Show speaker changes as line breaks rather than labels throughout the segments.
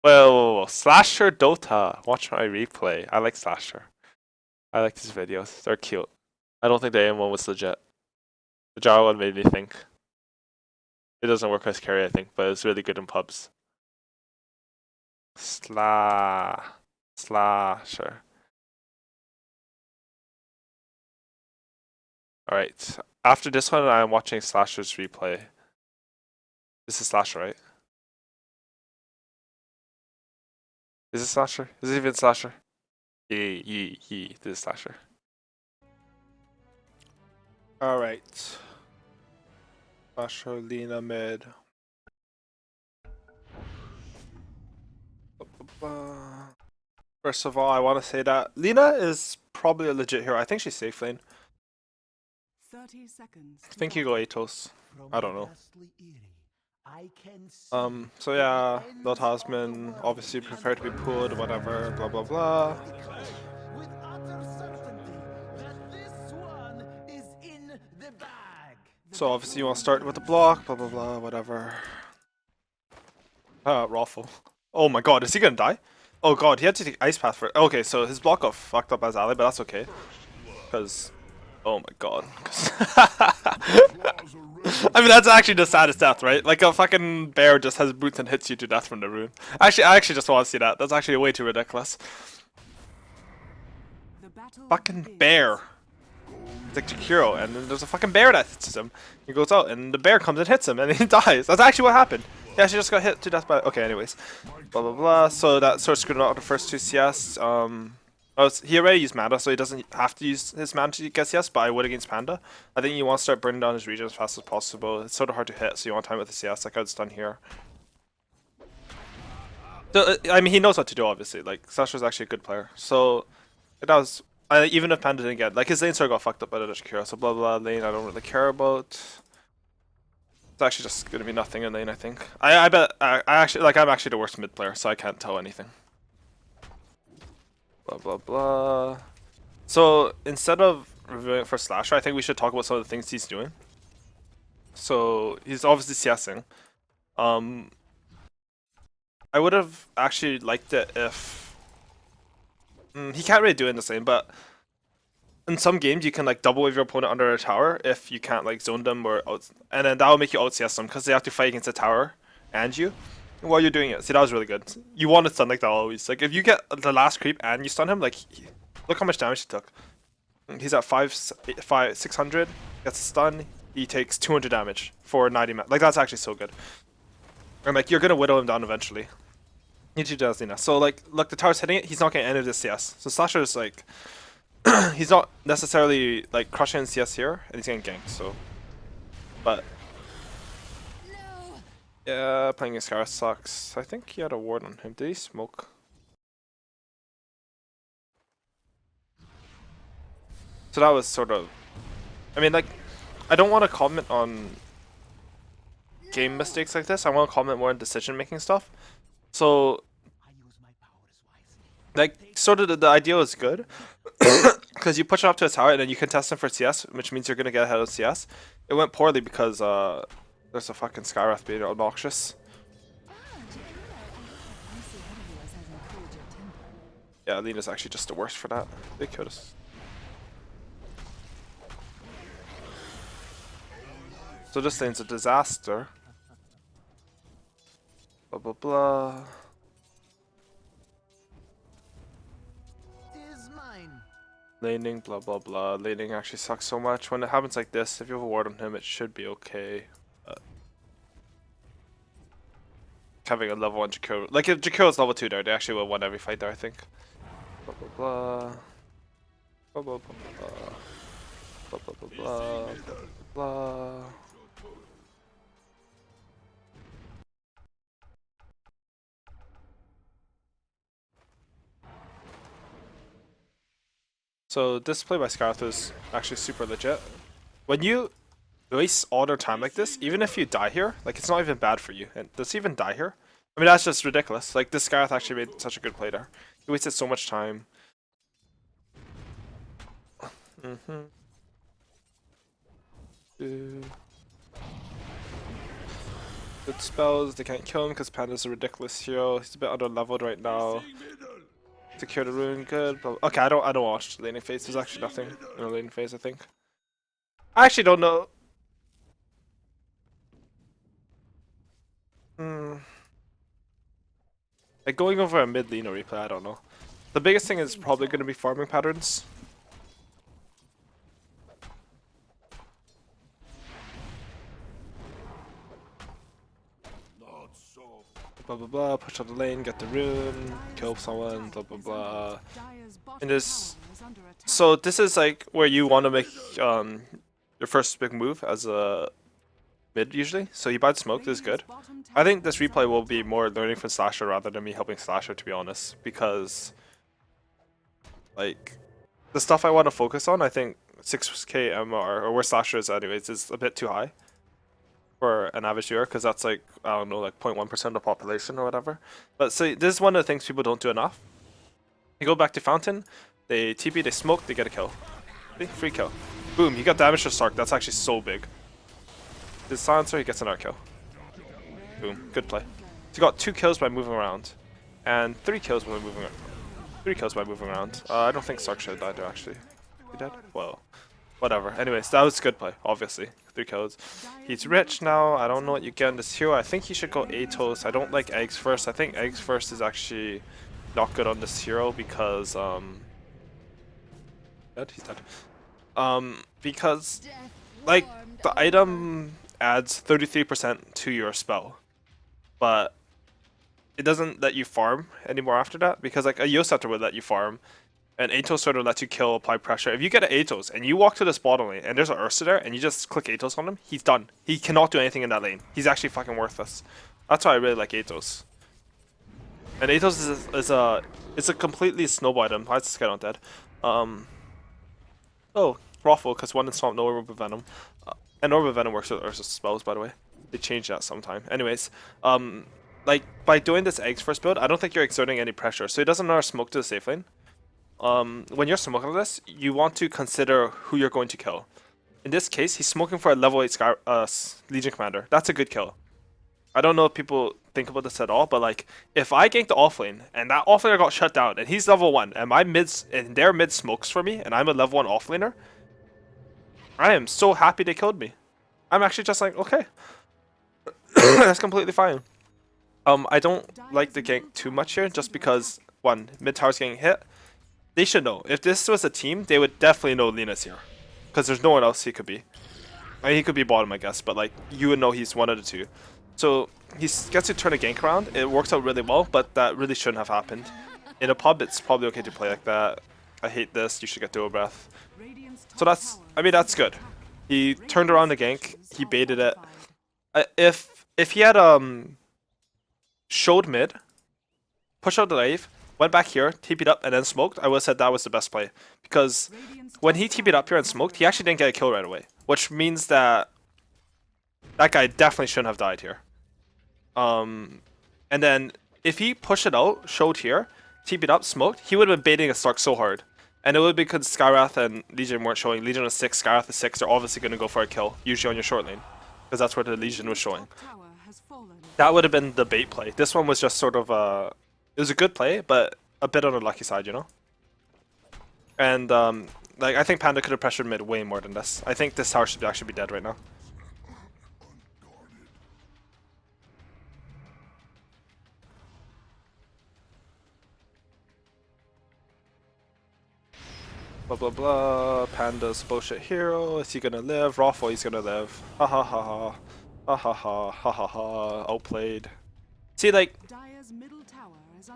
Well, slahser dota. Watch my replay. I like slahser. I like these videos. They're cute. I don't think the AM one was legit. The Jara one made me think. It doesn't work as carry, I think, but it's really good in pubs. Slahser. Alright. After this one, I'm watching slahser's replay. This is slahser, right? Is it slahser? Is it even slahser? This is slahser. Alright. Slahser, Lina mid. First of all, I want to say that Lina is probably a legit hero. I think she's safe lane.
30 seconds.
I think you go Atos. I don't know. So yeah, the Tasman obviously prepared to be pulled, whatever, blah blah blah. So obviously you want to start with the block, blah blah blah, whatever. Raffle. Oh my god, is he gonna die? Oh god, he had to take Ice Path for it. Okay, so his block got fucked up as ally, but that's okay. Because, oh my god. I mean, that's actually the saddest death, right? Like a fucking bear just has boots and hits you to death from the rune. Actually, I actually just want to see that. That's actually way too ridiculous. Fucking bear. It's like Jakiro, and then there's a fucking bear that hits him. He goes out, and the bear comes and hits him, and he dies. That's actually what happened. Yeah, she just got hit to death by. Okay, anyways, blah blah blah. So that sort of screwed out the first two CS. He already used mana, so he doesn't have to use his mana to get CS. But I would against Panda. I think you want to start burning down his regen as fast as possible. It's sort of hard to hit, so you want time with the CS, like I was done here. So I mean, he knows what to do. Obviously, like Sasha's actually a good player. So that was. Even if Panda didn't get, like, his lane sort of got fucked up by the Jakiro, so blah blah lane I don't really care about. It's actually just gonna be nothing in lane, I think. I bet I'm actually the worst mid player, so I can't tell anything. Blah blah blah. So instead of reviewing it for slahser, I think we should talk about some of the things he's doing. So he's obviously CSing. I would have actually liked it if he can't really do it in this lane, but in some games you can like double wave your opponent under a tower if you can't like zone them or out, and then that will make you out CS them because they have to fight against the tower and you while you're doing it. See, that was really good. You want to stun like that always. Like if you get the last creep and you stun him, like look how much damage he took. He's at 600, gets a stun, he takes 200 damage for 90 like that's actually so good. And like you're gonna whittle him down eventually. You do does Lina. So like look, the tower's hitting it, he's not getting any of this CS. So slahser is like he's not necessarily like crushing CS here, and he's getting ganked. So, but yeah, playing against Scar sucks. I think he had a ward on him. Did he smoke? So that was sort of. I mean, like, I don't want to comment on game mistakes like this. I want to comment more on decision-making stuff. So, like, sort of the idea is good. Because you push it up to a tower and then you can test him for CS, which means you're gonna get ahead of CS. It went poorly because there's a fucking Skywrath being obnoxious. Yeah, Lina's actually just the worst for that. They killed us. So this lane's a disaster. Blah blah blah. Laning, blah blah blah. Laning actually sucks so much. When it happens like this, if you have a ward on him, it should be okay. But having a level 1 Jakiro, like if Jakiro's level 2 there, they actually will win every fight there, I think. Blah blah blah. Blah blah blah blah. Blah blah blah blah. Blah blah. So this play by Scarth is actually super legit. When you waste all their time like this, even if you die here, like it's not even bad for you. And does he even die here? I mean, that's just ridiculous. Like this Scarth actually made such a good play there. He wasted so much time. Good spells, they can't kill him because Panda's a ridiculous hero. He's a bit under leveled right now. Secure the rune, good. Okay, I don't watch laning phase. There's actually nothing in the laning phase, I think. I actually don't know. Like going over a mid Lina replay, I don't know. The biggest thing is probably going to be farming patterns. Blah blah blah, push out the lane, get the rune, kill someone, blah blah blah. And this, so this is like where you want to make your first big move as a mid usually. So you buy the smoke, this is good. I think this replay will be more learning from slahser rather than me helping slahser, to be honest, because like the stuff I want to focus on, I think 6k MR, or where slahser is anyways, is a bit too high for an average viewer, because that's like, I don't know, like 0.1% of the population or whatever. But so this is one of the things people don't do enough. You go back to Fountain, they TP, they smoke, they get a kill. See? Free kill. Boom, he got damage to Stark, that's actually so big. This silencer, he gets another kill. Boom, good play. So he got 2 kills by moving around, and 3 kills by moving around. 3 kills by moving around. I don't think Stark should have died there actually. He dead? Well, whatever. Anyways, that was good play, obviously. 3 kills. He's rich now. I don't know what you get in this hero. I think he should go Atos. I don't like eggs first. I think eggs first is actually not good on this hero because dead? He's dead. Because like the item adds 33% to your spell, but it doesn't let you farm anymore after that, because like a Yosetter would let you farm, and Atos sort of lets you kill, apply pressure. If you get an Atos and you walk to this bottom lane and there's an Ursa there and you just click Atos on him, he's done. He cannot do anything in that lane. He's actually fucking worthless. That's why I really like Atos. And Atos is a completely snowball item. Why is this guy not dead? Oh, Raffle, because one insult, no Orb of Venom. And Orb of Venom works with Ursa spells, by the way. They changed that sometime. Anyways, like by doing this eggs first build, I don't think you're exerting any pressure. So he doesn't know smoke to the safe lane. When you're smoking this, you want to consider who you're going to kill. In this case, he's smoking for a level 8 Legion Commander. That's a good kill. I don't know if people think about this at all, but like, if I ganked the offlane, and that offlaner got shut down, and he's level 1, and my mids, and their mid smokes for me, and I'm a level 1 offlaner, I am so happy they killed me. I'm actually just like, okay. That's completely fine. I don't like the gank too much here, just because, one, mid tower's getting hit. They should know. If this was a team, they would definitely know Lina's here. Because there's no one else he could be. I mean, he could be bottom, I guess, but like, you would know he's one of the two. So, he gets to turn a gank around. It works out really well, but that really shouldn't have happened. In a pub, it's probably okay to play like that. I hate this, you should get dual breath. So that's, I mean, that's good. He turned around the gank, he baited it. If he had showed mid, pushed out the wave, went back here, TP'd up, and then smoked, I would have said that was the best play. Because when he TP'd up here and smoked, he actually didn't get a kill right away. Which means that that guy definitely shouldn't have died here. And then if he pushed it out, showed here, TP'd up, smoked, he would have been baiting a Stark so hard. And it would be because Skywrath and Legion weren't showing. Legion is 6, Skywrath is 6, they're obviously going to go for a kill, usually on your short lane. Because that's where the Legion was showing. That would have been the bait play. This one was just sort of a... It was a good play, but a bit on the lucky side, you know? And, like, I think Panda could have pressured mid way more than this. I think this tower should actually be dead right now. Blah blah blah, Panda's bullshit hero, is he gonna live? Raffle, he's gonna live. Ha ha ha ha. Ha ha ha ha ha ha. Outplayed. See, like,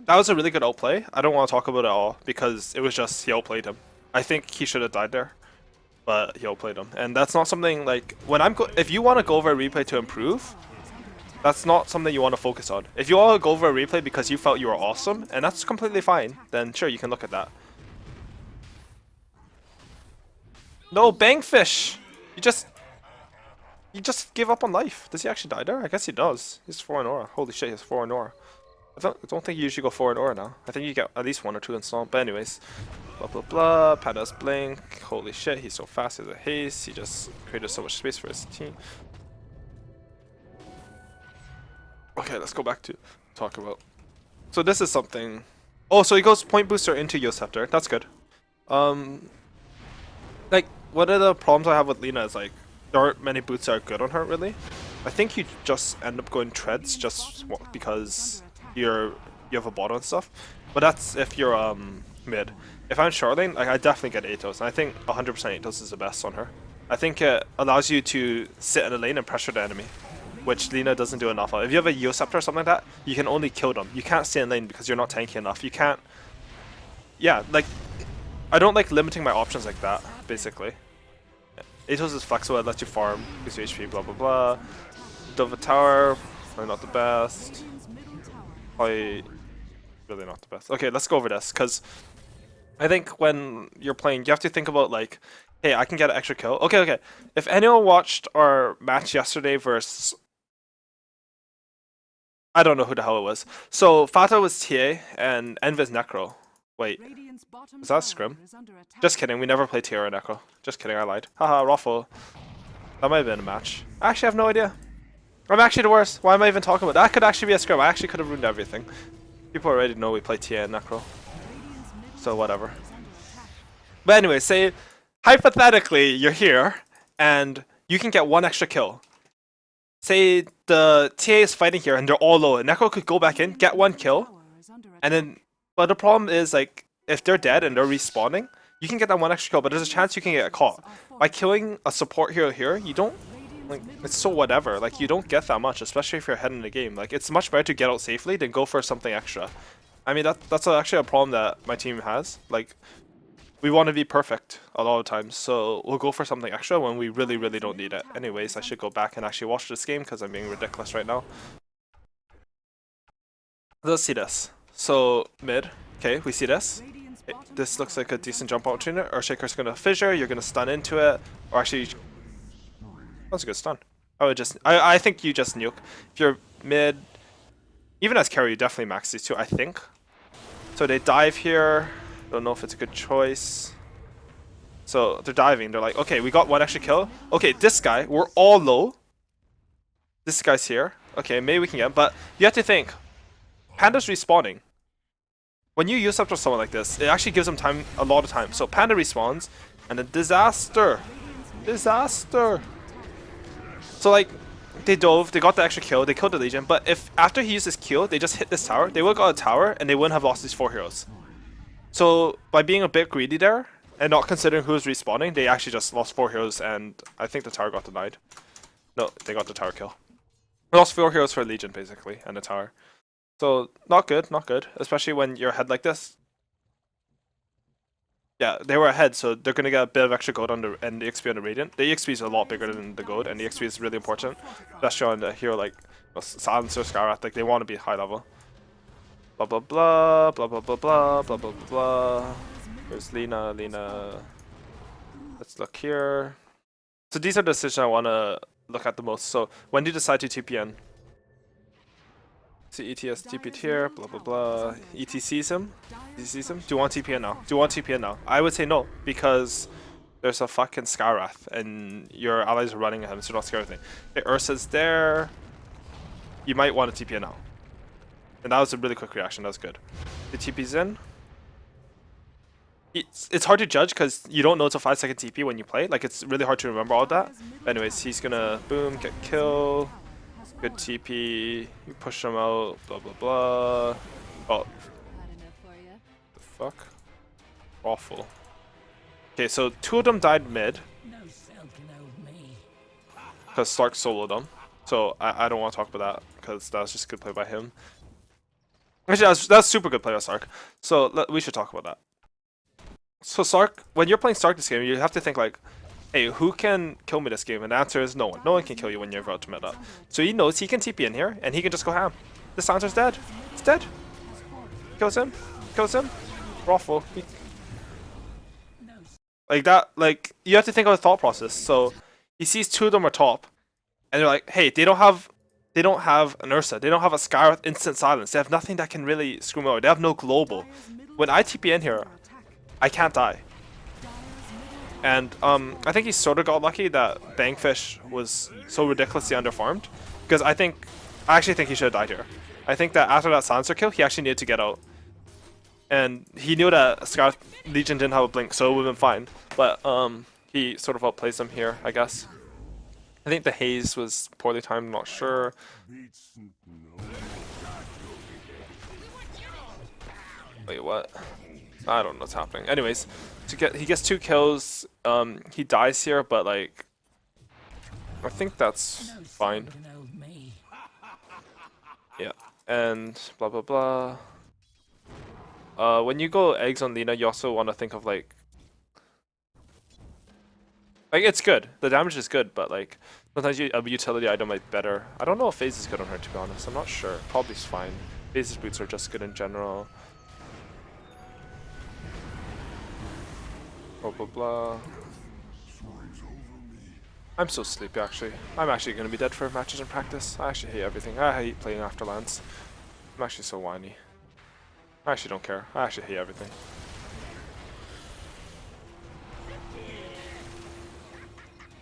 that was a really good outplay. I don't want to talk about it at all because it was just he outplayed him. I think he should have died there, but he outplayed him. And that's not something like, when if you want to go over a replay to improve, that's not something you want to focus on. If you want to go over a replay because you felt you were awesome, and that's completely fine, then sure, you can look at that. No, bangfish! You just give up on life. Does he actually die there? I guess he does. He's 4 in aura. Holy shit, he's 4 in aura. I don't think you usually go 4 in aura now. I think you get at least 1 or 2 in stomp. But anyways, blah blah blah. Panda's blink. Holy shit, he's so fast. He has a haste. He just created so much space for his team. Okay, let's go back to talk about. So this is something. Oh, so he goes point booster into Yoceptor. That's good. Like one of the problems I have with Lina is like there aren't many boots that are good on her really. I think you just end up going treads just because you have a bot and stuff. But that's if you're mid. If I'm short lane, like I definitely get Atos, and I think 100% Atos is the best on her. I think it allows you to sit in a lane and pressure the enemy, which Lina doesn't do enough of. If you have a Yoceptor or something like that, you can only kill them. You can't stay in lane because you're not tanky enough. You can't. Yeah, like I don't like limiting my options like that. Basically, Atos is flexible. It lets you farm, gives you HP, blah blah blah. Dova tower, probably not the best. Probably really not the best. Okay, let's go over this because I think when you're playing, you have to think about like, hey, I can get an extra kill. Okay. If anyone watched our match yesterday versus, I don't know who the hell it was. So Fata was TA and Enva's Necro. Wait, is that Scrim? Just kidding, we never played TA or Necro. Just kidding, I lied. Haha, Raffle. That might have been a match. I actually have no idea. I'm actually the worst. Why am I even talking about that? That could actually be a Scrim. I actually could have ruined everything. People already know we play TA and Necro. So whatever. But anyway, say hypothetically you're here and you can get one extra kill. Say the TA is fighting here and they're all low, and Necro could go back in, get one kill, and then. But the problem is like if they're dead and they're respawning, you can get that one extra kill, but there's a chance you can get caught. By killing a support hero here, you don't like it's so whatever. Like you don't get that much, especially if you're ahead in the game. Like it's much better to get out safely than go for something extra. I mean that's actually a problem that my team has. Like we want to be perfect a lot of times, so we'll go for something extra when we really don't need it. Anyways, I should go back and actually watch this game because I'm being ridiculous right now. Let's see this. So mid, okay, we see this. This looks like a decent jump opportunity. Earthshaker's gonna fissure, you're gonna stun into it, or actually, that's a good stun. I think you just nuke. If you're mid, even as carry, you definitely max these two, I think. So they dive here. Don't know if it's a good choice. So they're diving. They're like, okay, we got one extra kill. Okay, this guy, we're all low. This guy's here. Okay, maybe we can get him, but you have to think. Panda's respawning. When you use up to someone like this, it actually gives them time, a lot of time. So Panda respawns, and then disaster. So like, they dove, they got the extra kill, they killed the Legion, but if after he used his Q, they just hit this tower, they would have got a tower, and they wouldn't have lost these 4 heroes. So by being a bit greedy there, and not considering who was respawning, they actually just lost 4 heroes, and I think the tower got denied. No, they got the tower kill. They lost 4 heroes for Legion, basically, and the tower. So, not good, especially when you're ahead like this. Yeah, they were ahead, so they're going to get a bit of extra gold on and the XP on the Radiant. The EXP is a lot bigger than the gold, and the XP is really important. Especially on a hero like Slahser, Skywrath, like they want to be high level. Blah blah blah, blah blah blah blah, blah blah blah. There's Lina. Let's look here. So these are the decisions I want to look at the most. So, when do you decide to TPN? See ETS TP'd here, blah blah blah. ET sees him. Do you want TPN now? I would say no, because there's a fucking Skywrath and your allies are running at him, so don't scare anything. Okay, Ursa's there. You might want to TPN now. And that was a really quick reaction, that was good. The TP's in. It's hard to judge because you don't know it's a 5-second TP when you play. Like it's really hard to remember all that. But anyways, he's gonna boom, get kill. Good TP, you push them out, blah blah blah. Oh. The fuck? Awful. Okay, so 2 of them died mid. Because Stark soloed them. So I don't want to talk about that, because that was just a good play by him. Actually, that's super good play by Stark. So we should talk about that. So Stark, when you're playing Stark this game, you have to think like, hey, who can kill me this game? And the answer is no one. No one can kill you when you're about to mid up. So he knows he can TP in here, and he can just go ham. The Silencer's dead. It's dead. Kills him. Raffle. Like that, like, you have to think of the thought process. So he sees 2 of them are top, and they're like, hey, they don't have an Ursa. They don't have a Skywrath instant silence. They have nothing that can really screw me over. They have no global. When I TP in here, I can't die. And I think he sort of got lucky that Bangfish was so ridiculously underfarmed, because I think I actually think he should have died here. I think that after that slahser kill, he actually needed to get out. And he knew that Scar Legion didn't have a blink, so it would have been fine. But he sort of outplays him here, I guess. I think the haze was poorly timed, I'm not sure. Wait, what? I don't know what's happening. Anyways, he gets 2 kills. He dies here, but like I think that's fine. Yeah, and blah blah blah. When you go eggs on Lina, you also want to think of like it's good. The damage is good, but like sometimes a utility item might be better. I don't know if phase is good on her, to be honest. I'm not sure. Probably is fine. Phase's boots are just good in general. Blah blah blah. I'm so sleepy actually. I'm actually gonna be dead for matches in practice. I actually hate everything. I hate playing after lands. I'm actually so whiny. I actually don't care. I actually hate everything.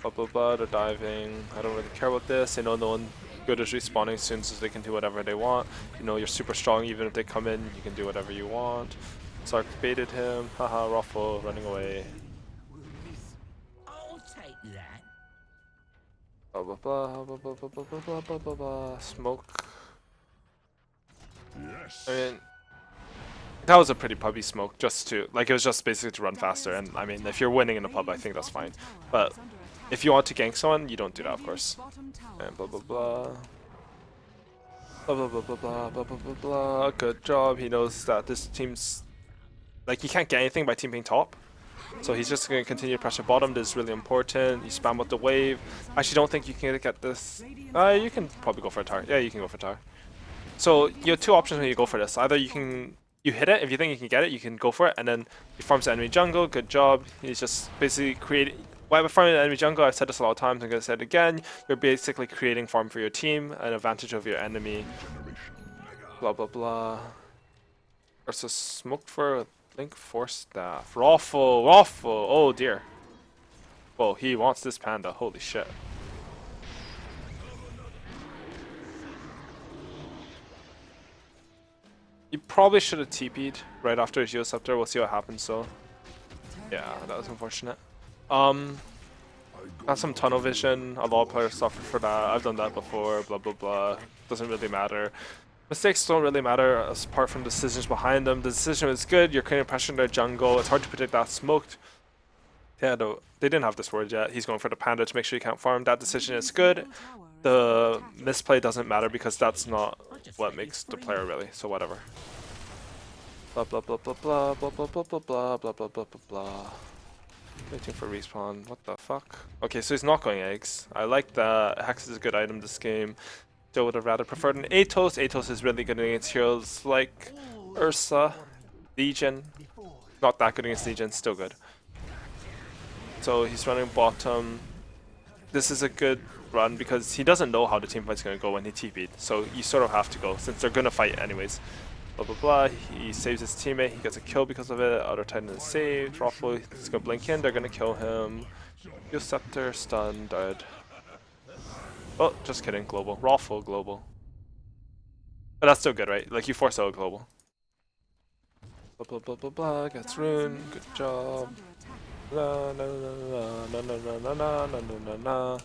Blah blah blah, they're diving. I don't really care about this. They know no one good is respawning as soon as they can do whatever they want. You know you're super strong even if they come in, you can do whatever you want. Sark baited him. Haha, Ruffle running away.
I'll take that.
Blah blah blah blah blah blah blah blah blah blah blah. Smoke.
Yes.
I mean, that was a pretty pubby smoke, just to like it was just basically to run faster. And I mean, if you're winning in a pub, I think that's fine. But if you want to gank someone, you don't do that, of course. And blah blah blah. Blah blah blah blah blah blah blah blah blah. Good job. He knows that this team's like he can't get anything by team being top. So he's just going to continue to pressure bottom. This is really important. You spam with the wave. I actually don't think you can get this. You can probably go for a tower. Yeah, you can go for a tower. So you have 2 options when you go for this. Either you hit it, if you think you can get it, you can go for it, and then he farms the enemy jungle. Good job. He's just basically creating. While farming the enemy jungle, I've said this a lot of times, I'm going to say it again. You're basically creating farm for your team, an advantage over your enemy. Blah blah blah. Versus smoked for Link Force Staff. Raffle, Raffle. Oh dear. Whoa, he wants this panda. Holy shit. You probably should have TP'd right after his Geosceptor. We'll see what happens, so. Yeah, that was unfortunate. That's some tunnel vision. A lot of players suffer for that. I've done that before. Blah blah blah. Doesn't really matter. Mistakes don't really matter apart from decisions behind them. The decision is good. You're creating pressure in their jungle. It's hard to predict that smoked. Yeah, no, they didn't have this word yet. He's going for the panda to make sure you can't farm. That decision is good. The misplay doesn't matter because that's not what makes the player really. So whatever. Blah blah blah blah blah blah blah blah blah blah blah blah blah blah blah. Waiting for respawn. What the fuck? Okay, so he's not going eggs. I like that. Hex is a good item this game. Still would have rather preferred an Atos. Atos is really good against heroes like Ursa, Legion. Not that good against Legion, still good. So he's running bottom. This is a good run because he doesn't know how the team fight's going to go when he TP'd. So you sort of have to go since they're going to fight anyways. Blah blah blah. He saves his teammate. He gets a kill because of it. Other Titan is saved. Raffle is going to blink in. They're going to kill him. Geosceptor, stun, dead. Oh, just kidding. Global. Raffle, global. But that's still good, right? Like, you force out a global. Blah, blah, blah, blah, blah. Gets rune. Good job. Na, na, na, na, na, na, na, na, na, na, na.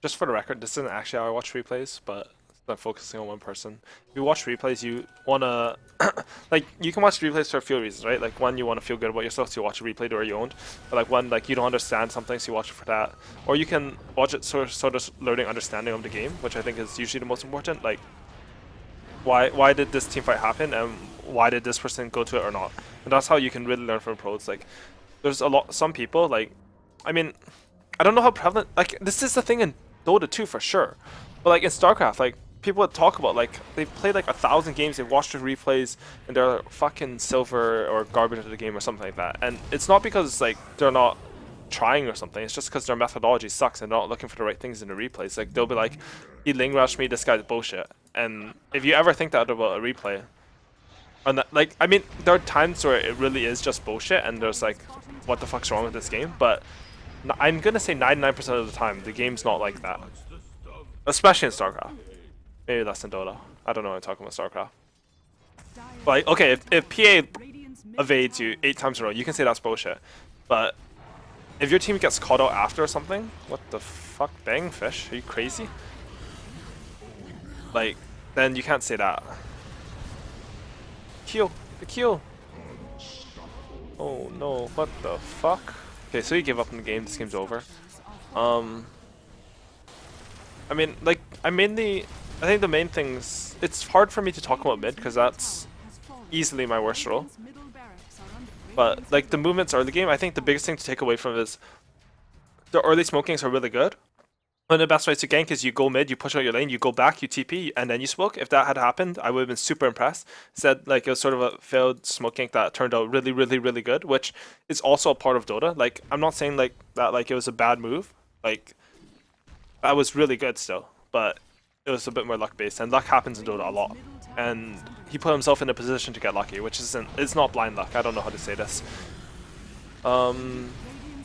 Just for the record, this isn't actually how I watch replays, but I'm focusing on one person. If you watch replays, you wanna like you can watch replays for a few reasons, right? Like one, you want to feel good about yourself, so you watch a replay to where you owned. But like one, like you don't understand something, so you watch it for that. Or you can watch it sort of learning understanding of the game, which I think is usually the most important. Like why did this team fight happen, and why did this person go to it or not? And that's how you can really learn from pros. Like there's some people like, I mean, I don't know how prevalent. Like this is the thing in Dota 2 for sure, but like in StarCraft, like people would talk about like they've played like 1,000 games, they've watched the replays, and they're fucking silver or garbage at the game or something like that. And it's not because like they're not trying or something. It's just because their methodology sucks and they're not looking for the right things in the replays. Like they'll be like, he ling rushed me, this guy's bullshit. And if you ever think that about a replay, and that, like I mean, there are times where it really is just bullshit, and there's like, what the fuck's wrong with this game? But I'm gonna say 99% of the time, the game's not like that. Especially in StarCraft. Maybe less in Dota. I don't know what I'm talking about StarCraft. But like, okay, if PA evades you 8 times in a row, you can say that's bullshit. But if your team gets caught out after or something, what the fuck, bangfish? Are you crazy? Like, then you can't say that. Kill, the kill. Oh no, what the fuck? Okay, so you give up in the game. This game's over. I mean, like, I think the main things. It's hard for me to talk about mid because that's easily my worst role. But like the movements early game, I think the biggest thing to take away from it is the early smokings are really good. One of the best ways to gank is you go mid, you push out your lane, you go back, you TP, and then you smoke. If that had happened, I would have been super impressed. Said like it was sort of a failed smoke gank that turned out really, really, really good, which is also a part of Dota. Like I'm not saying like that like it was a bad move. Like that was really good still, but it was a bit more luck based, and luck happens in Dota a lot. And he put himself in a position to get lucky, which it's not blind luck. I don't know how to say this.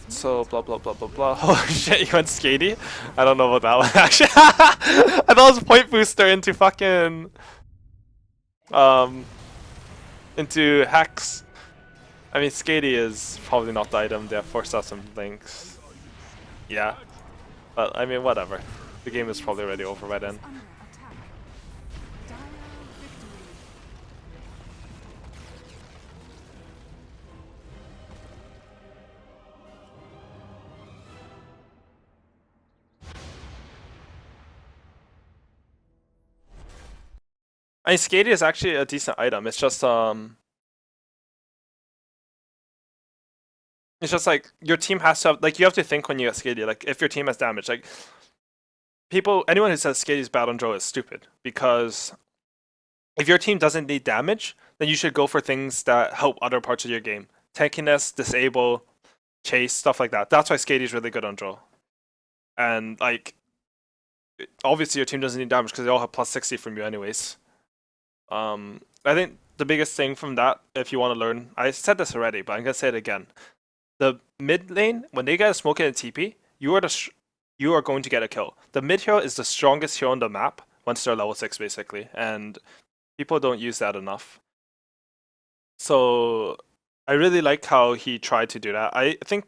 So blah blah blah blah blah. Oh shit, you went skatey? I don't know about that one actually. I thought it was point booster into fucking into hex. I mean skatey is probably not the item. They have forced out some links. Yeah. But I mean whatever. The game is probably already over by then. I mean, skatey is actually a decent item. It's just like your team has to have, like you have to think when you get skatey. Like if your team has damage, like anyone who says skatey is bad on draw is stupid because if your team doesn't need damage, then you should go for things that help other parts of your game. Tankiness, disable, chase, stuff like that. That's why skatey is really good on draw. And like, obviously your team doesn't need damage because they all have plus 60 from you anyways. I think the biggest thing from that, if you want to learn, I said this already, but I'm gonna say it again. The mid lane, when they get a smoke in a TP, you are going to get a kill. The mid hero is the strongest hero on the map once they're level 6 basically, and people don't use that enough. So I really like how he tried to do that. I think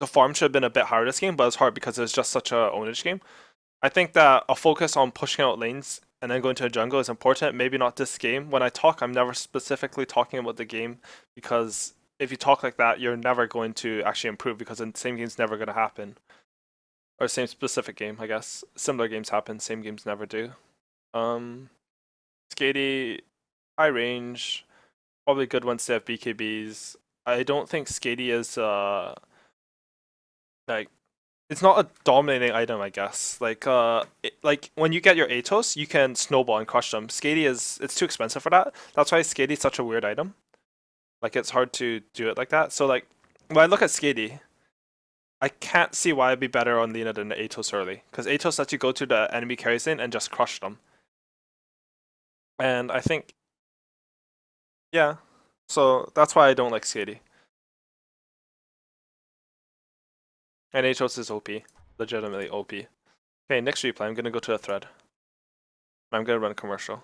the farm should have been a bit higher this game, but it's hard because it's just such a ownage game. I think that a focus on pushing out lanes and then going to a jungle is important. Maybe not this game. When I talk, I'm never specifically talking about the game because if you talk like that, you're never going to actually improve because the same game's never going to happen. Or same specific game, I guess. Similar games happen, same games never do. Skatey, high range, probably good once they have BKBs. I don't think skatey is like it's not a dominating item, I guess. Like like when you get your Atos, you can snowball and crush them. Skatey it's too expensive for that. That's why skatey is such a weird item. Like it's hard to do it like that. So like when I look at skatey, I can't see why it'd be better on Lina than the Atos early, because Atos lets you go to the enemy carries in and just crush them. And I think, yeah, so that's why I don't like skatey. And Atos is OP, legitimately OP. Okay, next replay, I'm gonna go to a thread. I'm gonna run a commercial.